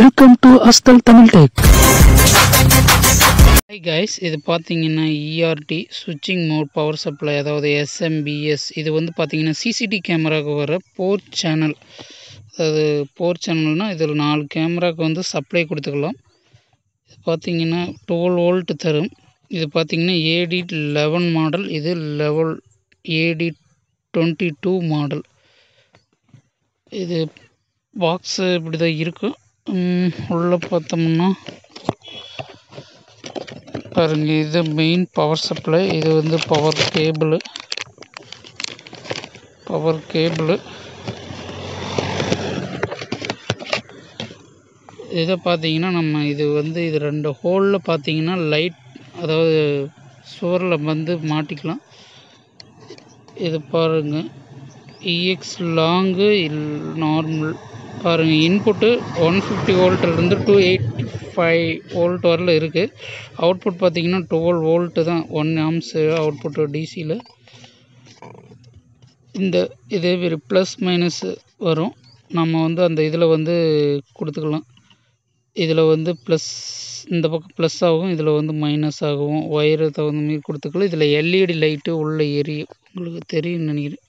Welcome to Asathal Tamil Tech. Hi guys, இது பாத்தீங்கன்னா ERT switching mode power supply அதாவது SMPS. இது வந்து பாத்தீங்கன்னா CCTV கேமராக்கு வர போர்ட் சேனல். அதாவது போர்ட் சேனல்னா இதில் 4 கேமராக்கு வந்து சப்ளை கொடுத்துக்கலாம். இது பாத்தீங்கன்னா 12 வோல்ட் தரும். இது பாத்தீங்கன்னா AD11 மாடல், இது லெவல் AD22 மாடல். இது பாக்ஸ் இப்படி தான் இருக்கும். உள்ள பார்த்தோம்னா பாருங்க, இது மெயின் பவர் சப்ளை. இது வந்து பவர் கேபிள். இதை பார்த்தீங்கன்னா நம்ம இது ரெண்டு ஹோலில் பார்த்தீங்கன்னா லைட், அதாவது சுவரில் வந்து மாட்டிக்கலாம். இது பாருங்க, EX லாங்கு நார்மல். பாருங்கள், இன்புட்டு 150 வோல்ட்லேருந்து 285 வோல்ட் வரல இருக்குது. அவுட்புட் பார்த்திங்கன்னா 12 வோல்ட்டு தான், 1 ஆம்ஸு அவுட்புட்டு டிசியில். இதே ஒரு ப்ளஸ் மைனஸ் வரும். நம்ம வந்து அந்த இதில் வந்து கொடுத்துக்கலாம். இதில் வந்து ப்ளஸ், இந்த பக்கம் ப்ளஸ் ஆகும், இதில் வந்து மைனஸ் ஆகும். ஒயரு தகுந்த மாதிரி கொடுத்துக்கலாம். இதில் LED லைட்டு உள்ளே எரியும், உங்களுக்கு தெரியும் நினைக்கிறேன்.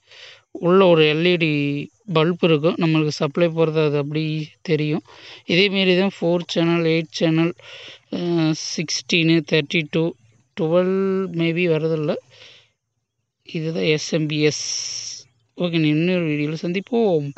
உள்ளே ஒரு LED பல்ப் இருக்கும், நம்மளுக்கு சப்ளை போகிறது அது அப்படி தெரியும். இதேமாரி தான் 4 சேனல், 8 சேனல், 16, 32, 12 மேபி வரதில்லை. இதுதான் SMPS. ஓகே, இன்னொரு வீடியோவில் சந்திப்போம்.